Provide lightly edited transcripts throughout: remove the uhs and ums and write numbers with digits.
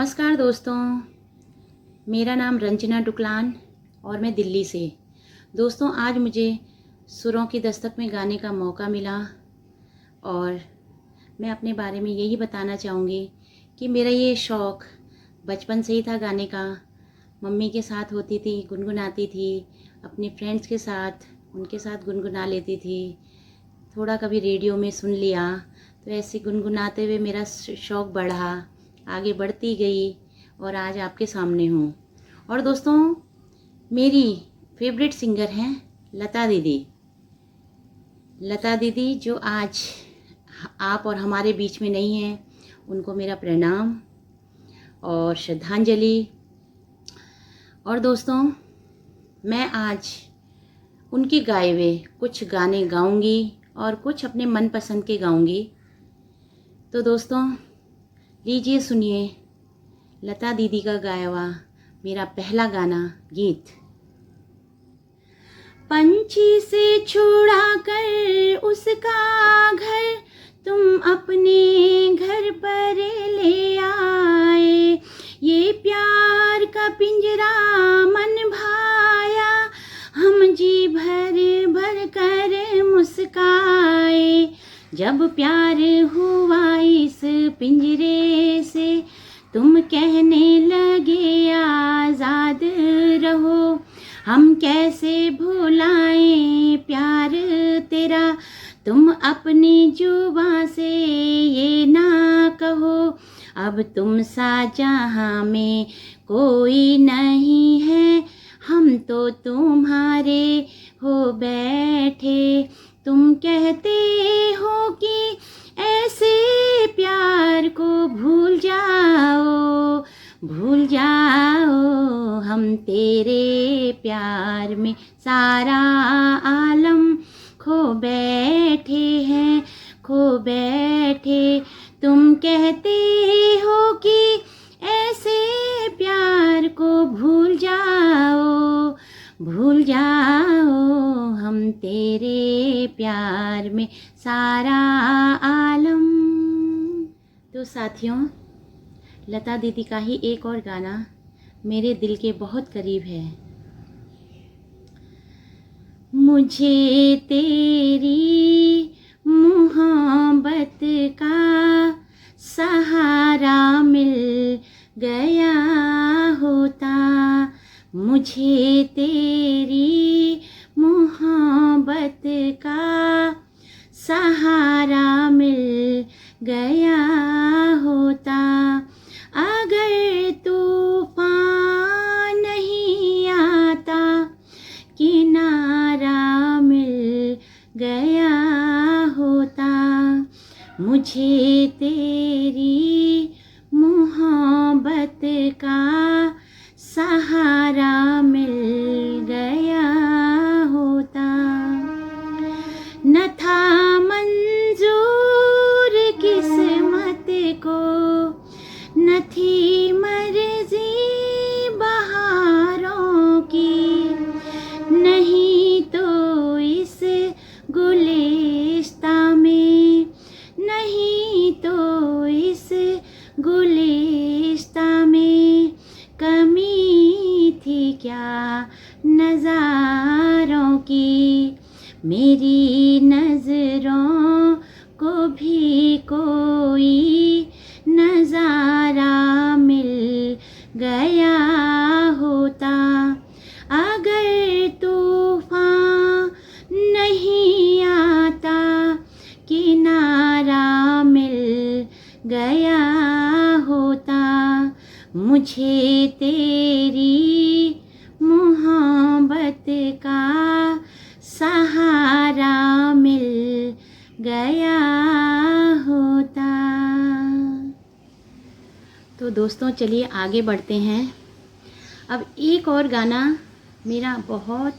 नमस्कार दोस्तों, मेरा नाम रंजना डुकलान और मैं दिल्ली से। दोस्तों, आज मुझे सुरों की दस्तक में गाने का मौका मिला और मैं अपने बारे में यही बताना चाहूँगी कि मेरा ये शौक़ बचपन से ही था गाने का। मम्मी के साथ होती थी, गुनगुनाती थी, अपने फ्रेंड्स के साथ उनके साथ गुनगुना लेती थी। थोड़ा कभी रेडियो में सुन लिया तो ऐसे गुनगुनाते हुए मेरा शौक़ बढ़ा, आगे बढ़ती गई और आज आपके सामने हूँ। और दोस्तों, मेरी फेवरेट सिंगर हैं लता दीदी। लता दीदी जो आज आप और हमारे बीच में नहीं हैं, उनको मेरा प्रणाम और श्रद्धांजलि। और दोस्तों, मैं आज उनके गाए हुए कुछ गाने गाऊंगी और कुछ अपने मनपसंद के गाऊंगी। तो दोस्तों, लीजिए सुनिए लता दीदी का गाया हुआ मेरा पहला गाना गीत। पंछी से छुड़ा कर उसका घर तुम अपने घर पर ले आए, ये प्यार का पिंजरा मन भाया, हम जी भर भर कर मुस्काए। जब प्यार हुआ इस पिंजरे से तुम कहने लगे आज़ाद रहो, हम कैसे भुलाएं प्यार तेरा, तुम अपनी जुबां से ये ना कहो, अब तुम सा जहां में कोई नहीं है, हम तो तुम्हारे हो बैठे। तुम कहते हो कि ऐसे प्यार को भूल जाओ, भूल जाओ, हम तेरे प्यार में सारा आलम खो बैठे हैं, खो बैठे। तुम कहते हो कि ऐसे प्यार को भूल जाओ, भूल जाओ, हम तेरे प्यार में सारा आलम। तो साथियों, लता दीदी का ही एक और गाना मेरे दिल के बहुत करीब है। मुझे तेरी मोहब्बत का सहारा मिल गया होता, मुझे तेरी मोहब्बत का सहारा मिल गया होता, अगर तूफान नहीं आता किनारा मिल गया होता, मुझे तेरी मोहब्बत का सहारा मिल गया होता। न था मंजूर किस्मत को, न थी मर्जी बहारों की, नहीं तो इस गुलिस्ता में, नहीं तो इस गुलिस्ता में कमी थी क्या नज़ारों की, मेरी नज़रों को भी कोई नज़ारा मिल गया होता, अगर तूफान नहीं आता किनारा मिल गया होता, मुझे तेरी मोहब्बत का सहारा मिल गया होता। तो दोस्तों, चलिए आगे बढ़ते हैं। अब एक और गाना मेरा बहुत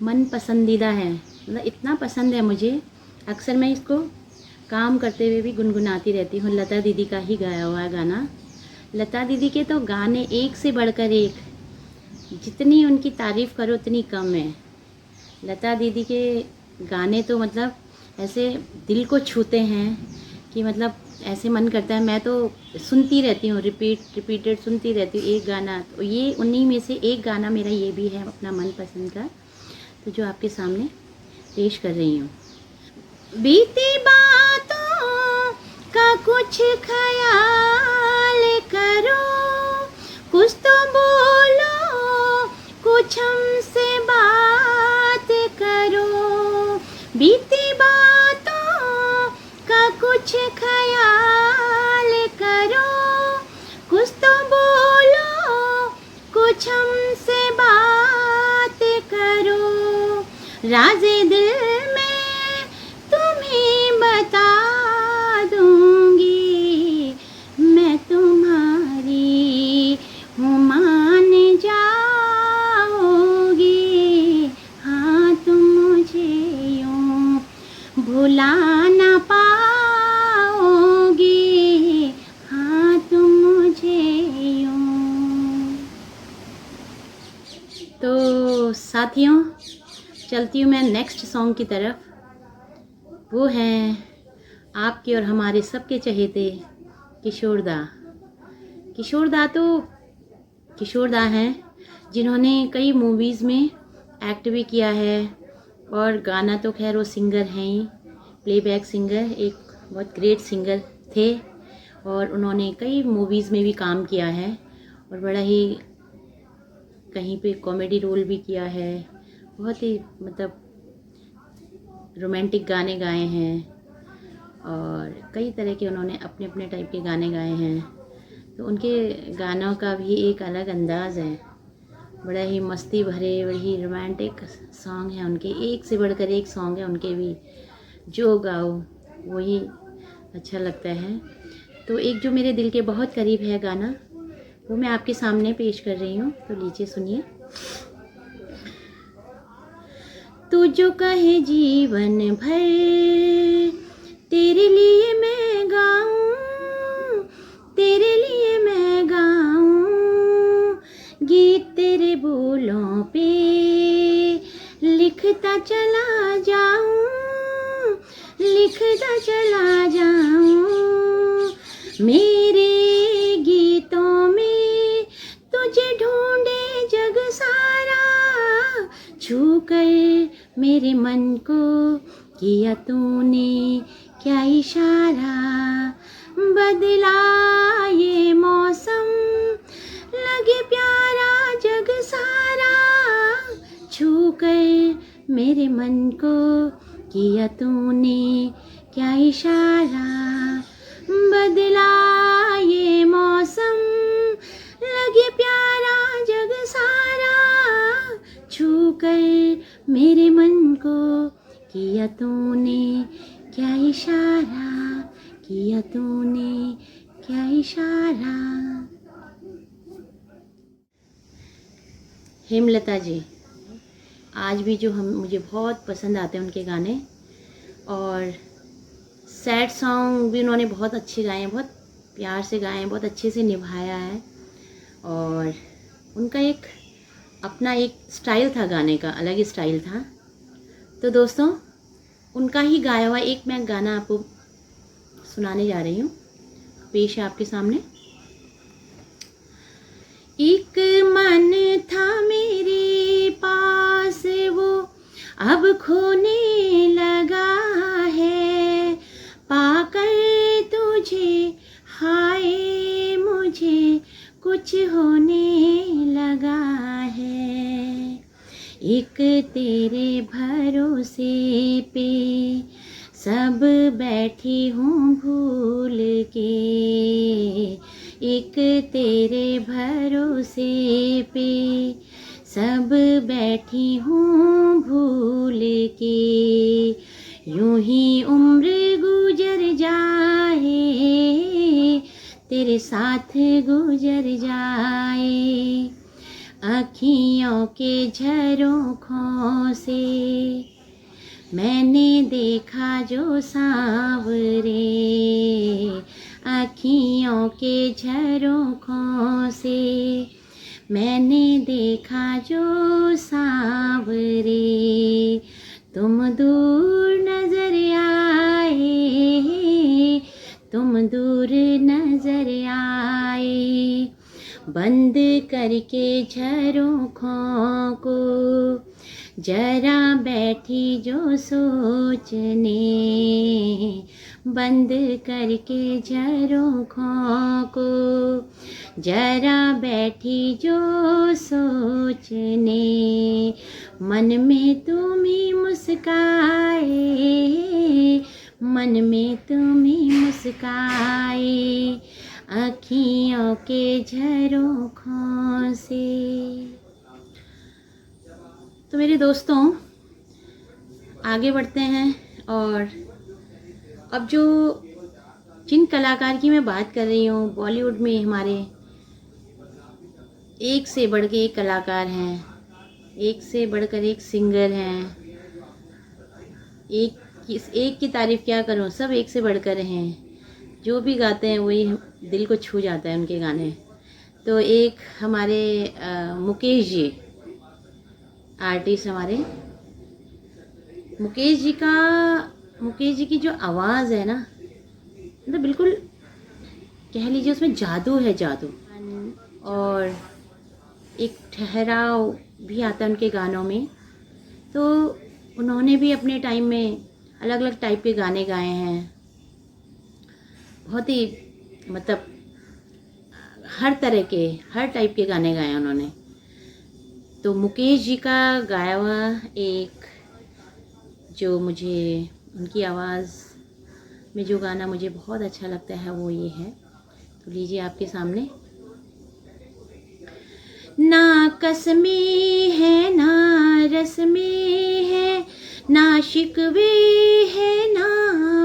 मन पसंदीदा है, मतलब इतना पसंद है मुझे, अक्सर मैं इसको काम करते हुए भी गुनगुनाती रहती हूँ। लता दीदी का ही गाया हुआ गाना। लता दीदी के तो गाने एक से बढ़कर एक, जितनी उनकी तारीफ़ करो उतनी कम है। लता दीदी के गाने तो मतलब ऐसे दिल को छूते हैं कि मतलब ऐसे मन करता है, मैं तो सुनती रहती हूँ, रिपीटेड सुनती रहती हूँ एक गाना। तो ये उन्हीं में से एक गाना मेरा ये भी है अपना मनपसंद का, तो जो आपके सामने पेश कर रही हूँ। बीती बातों का कुछ ख्याल करो, कुछ तो बोलो, कुछ हमसे बात करो। बीती बातों का कुछ ख्याल करो, कुछ तो बोलो, कुछ हमसे बात करो। राज़े दिल में तुम्हें बता दूंगी, मैं तुम्हारी हूँ, मान जाओगी। हाँ, तुम मुझे यूँ भुला ना पाओगी। हाँ, तुम मुझे यूँ। तो साथियों, चलती हूँ मैं नेक्स्ट सॉन्ग की तरफ। वो हैं आपके और हमारे सबके चहेते किशोर दा। किशोर दा हैं जिन्होंने कई मूवीज़ में एक्ट भी किया है, और गाना तो खैर वो सिंगर हैं ही, प्लेबैक सिंगर, एक बहुत ग्रेट सिंगर थे। और उन्होंने कई मूवीज़ में भी काम किया है, और बड़ा ही कहीं पे कॉमेडी रोल भी किया है। बहुत ही मतलब रोमांटिक गाने गाए हैं, और कई तरह के उन्होंने अपने अपने टाइप के गाने गाए हैं। तो उनके गानों का भी एक अलग अंदाज़ है, बड़ा ही मस्ती भरे, बड़ी ही रोमांटिक सॉन्ग हैं उनके, एक से बढ़कर एक सॉन्ग है उनके भी, जो गाओ वही अच्छा लगता है। तो एक जो मेरे दिल के बहुत करीब है गाना, वो मैं आपके सामने पेश कर रही हूँ, तो लीजिए सुनिए। तू जो कहे जीवन भर, तेरे लिए मैं गाऊं, तेरे लिए मैं गाऊं। गीत तेरे बोलों पे लिखता चला जाऊं, लिखता चला जाऊं। मेरे गीतों में तुझे ढूंढे जग सारा, छू कर मेरे मन को किया तूने क्या इशारा। बदला ये मौसम, लगे प्यारा जग सारा, छू कर मेरे मन को किया तूने क्या इशारा। बदला ये मौसम, लगे प्यारा जग सारा, छू कर मेरे मन को किया तूने क्या इशारा, किया तूने क्या इशारा। हेमलता जी आज भी जो मुझे बहुत पसंद आते हैं उनके गाने, और सैड सॉन्ग भी उन्होंने बहुत अच्छे गाए हैं, बहुत प्यार से गाए हैं, बहुत अच्छे से निभाया है। और उनका एक अपना एक स्टाइल था गाने का, अलग ही स्टाइल था। तो दोस्तों, उनका ही गाया हुआ एक मैं गाना आपको सुनाने जा रही हूँ, पेश है आपके सामने। एक मन था मेरे पास वो अब खोने लगा है, पाकर तुझे हाय मुझे कुछ होने लगा है। एक तेरे भरोसे पे सब बैठी हूँ भूल के, एक तेरे भरोसे पे सब बैठी हूँ भूल के। यूं ही उम्र गुजर जाए, तेरे साथ गुजर जाए, अखियों के झरोखों से मैंने देखा जो सांवरे, अखियों के झरोखों से मैंने देखा जो सांवरे। तुम दूर नजर आए, तुम दूर बंद करके झरोखों को जरा बैठी जो सोचने, बंद करके झरोखों को जरा बैठी जो सोचने, मन में तुम ही मुस्काए, मन में तुम ही मुस्काए, अखियों के झरोखों से। तो मेरे दोस्तों आगे बढ़ते हैं, और अब जो जिन कलाकार की मैं बात कर रही हूँ, बॉलीवुड में हमारे एक से बढ़ के एक कलाकार हैं, एक से बढ़कर एक सिंगर हैं, एक की तारीफ़ क्या करूँ, सब एक से बढ़कर हैं। जो भी गाते हैं वही दिल को छू जाता है उनके गाने। तो एक हमारे मुकेश जी, आर्टिस्ट हमारे, मुकेश जी की जो आवाज़ है ना, मतलब बिल्कुल कह लीजिए उसमें जादू है, जादू। और एक ठहराव भी आता है उनके गानों में। तो उन्होंने भी अपने टाइम में अलग अलग टाइप के गाने गाए हैं, बहुत ही मतलब हर तरह के, हर टाइप के गाने गाए उन्होंने। तो मुकेश जी का गाया हुआ एक जो मुझे उनकी आवाज़ में जो गाना मुझे बहुत अच्छा लगता है वो ये है। तो लीजिए आपके सामने। ना कसमें है ना रस्में है, ना शिकवे है ना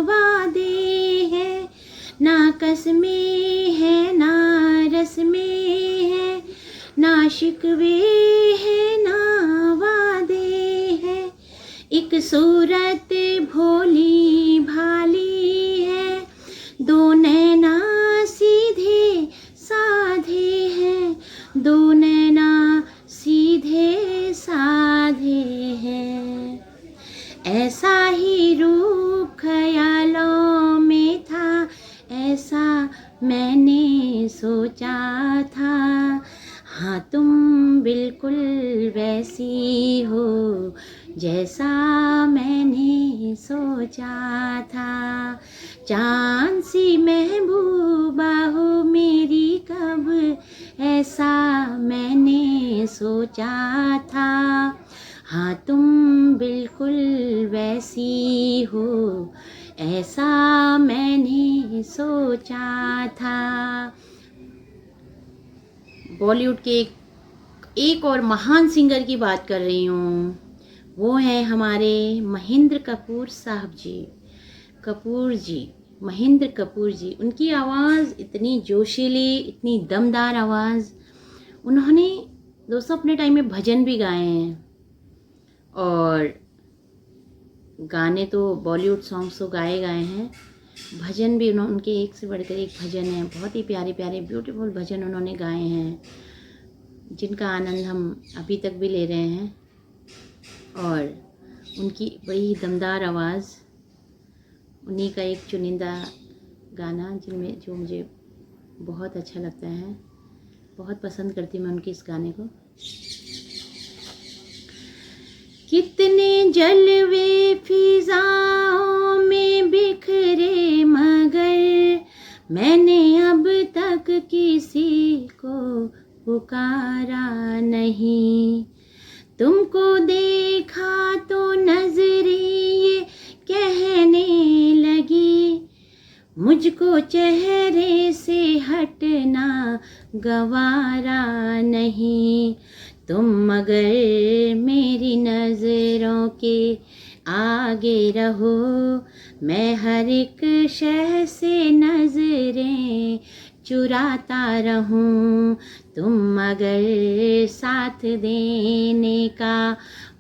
वादे है, ना कसमें है ना रस्में है, ना शिकवे है ना वादे है, एक सूरत भोली भाली है, दो नैना सीधे साधे हैं, दो नैना सीधे साधे हैं। ऐसा ही रूप ख्यालों में था, ऐसा मैंने सोचा था, हाँ तुम बिल्कुल वैसी हो जैसा मैंने सोचा था। चाँद सी महबूबा हो मेरी कब, ऐसा मैंने सोचा था, हाँ तुम बिल्कुल वैसी हो ऐसा मैंने सोचा था। बॉलीवुड के एक और महान सिंगर की बात कर रही हूँ, वो हैं हमारे महेंद्र कपूर साहब जी, महेंद्र कपूर जी। उनकी आवाज़ इतनी जोशीली, इतनी दमदार आवाज़। उन्होंने दोस्तों अपने टाइम में भजन भी गाए हैं, और गाने तो बॉलीवुड सॉन्ग्स तो गाए हैं, भजन भी उनके एक से बढ़कर एक भजन है। बहुत ही प्यारे प्यारे ब्यूटीफुल भजन उन्होंने गाए हैं, जिनका आनंद हम अभी तक भी ले रहे हैं। और उनकी बड़ी दमदार आवाज़, उन्हीं का एक चुनिंदा गाना जिनमें जो मुझे बहुत अच्छा लगता है, बहुत पसंद करती मैं उनके इस गाने को। कितने जलवे फिजाओं में बिखरे, मगर मैंने अब तक किसी को पुकारा नहीं। तुमको देखा तो नजरें ये कहने लगी, मुझको चेहरे से हटना गवारा नहीं। तुम मगर मेरी नज़रों के आगे रहो, मैं हर एक शह से नजरें चुराता रहूं। तुम मगर साथ देने का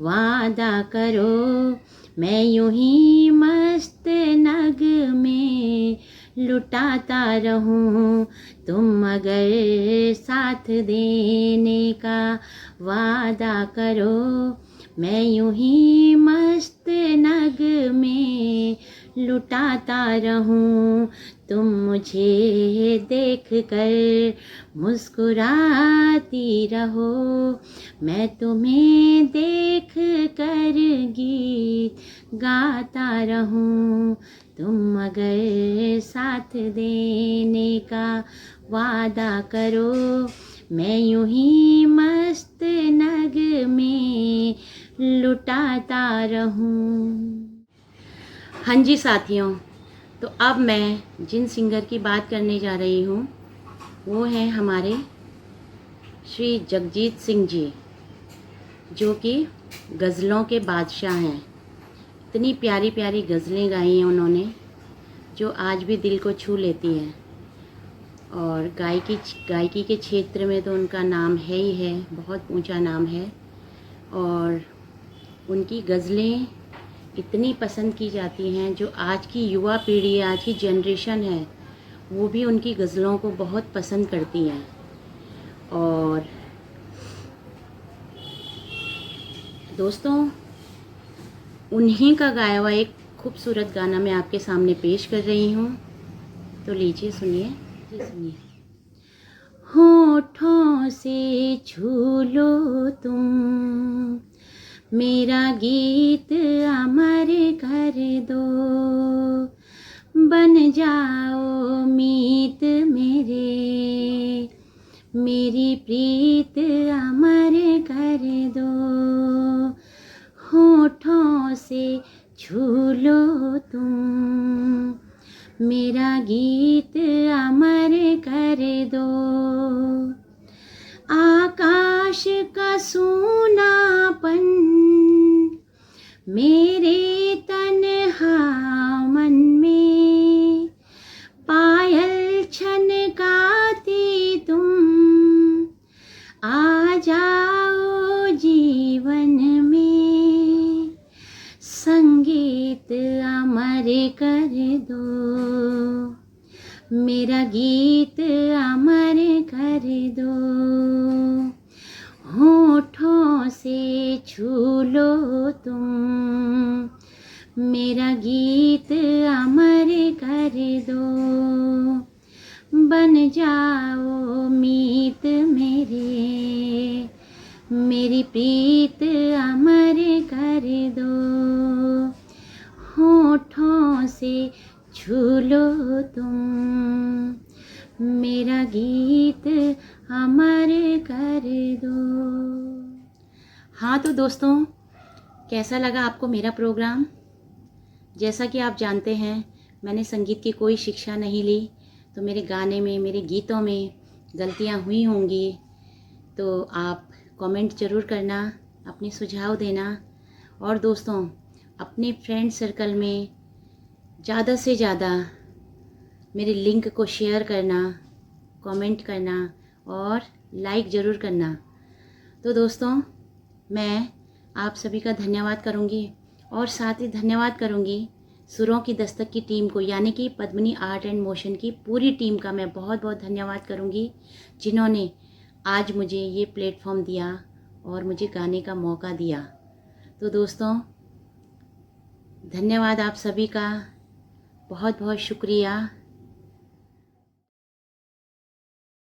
वादा करो, मैं यूं ही मस्त नग में लुटाता रहूं। तुम अगर साथ देने का वादा करो, मैं यूं ही मस्त नग में लुटाता रहूं, तुम मुझे देख कर मुस्कुराती रहो, मैं तुम्हें देख कर गीत गाता रहूं, तुम अगर साथ देने का वादा करो, मैं यूं ही मस्त नग में लुटाता रहूं। हाँ जी साथियों, तो अब मैं जिन सिंगर की बात करने जा रही हूँ वो हैं हमारे श्री जगजीत सिंह जी, जो कि गज़लों के बादशाह हैं। इतनी प्यारी प्यारी गज़लें गाई हैं उन्होंने जो आज भी दिल को छू लेती हैं, और गायकी के क्षेत्र में तो उनका नाम है ही है, बहुत ऊंचा नाम है। और उनकी गज़लें इतनी पसंद की जाती हैं, जो आज की युवा पीढ़ी, आज की जनरेशन है, वो भी उनकी गज़लों को बहुत पसंद करती हैं। और दोस्तों, उन्हीं का गाया हुआ एक खूबसूरत गाना मैं आपके सामने पेश कर रही हूँ, तो लीजिए सुनिए। होठों से छू लो तुम, मेरा गीत अमर कर दो, बन जाओ मीत मेरे, मेरी प्रीत अमर कर दो। होठों से छू लो तुम, मेरा गीत अमर कर दो। आकाश का सूनापन मेरे तन्हा मन में, पायल छनकाती तुम, आ जाओ जीवन में, संगीत अमर कर दो, मेरा गीत अमर कर दो। होठों से छू लो तुम, मेरा गीत अमर कर दो, बन जाओ मीत मेरे, मेरी प्रीत अमर कर दो। होठों से छू लो तुम, मेरा गीत अमर कर दो। हाँ तो दोस्तों, कैसा लगा आपको मेरा प्रोग्राम? जैसा कि आप जानते हैं, मैंने संगीत की कोई शिक्षा नहीं ली, तो मेरे गाने में, मेरे गीतों में गलतियाँ हुई होंगी, तो आप कमेंट ज़रूर करना, अपने सुझाव देना। और दोस्तों, अपने फ्रेंड सर्कल में ज़्यादा से ज़्यादा मेरे लिंक को शेयर करना, कमेंट करना और लाइक ज़रूर करना। तो दोस्तों, मैं आप सभी का धन्यवाद करूँगी, और साथ ही धन्यवाद करूँगी सुरों की दस्तक की टीम को, यानी कि पद्मिनी आर्ट एंड मोशन की पूरी टीम का मैं बहुत बहुत धन्यवाद करूँगी, जिन्होंने आज मुझे ये प्लेटफॉर्म दिया और मुझे गाने का मौका दिया। तो दोस्तों, धन्यवाद आप सभी का, बहुत बहुत शुक्रिया।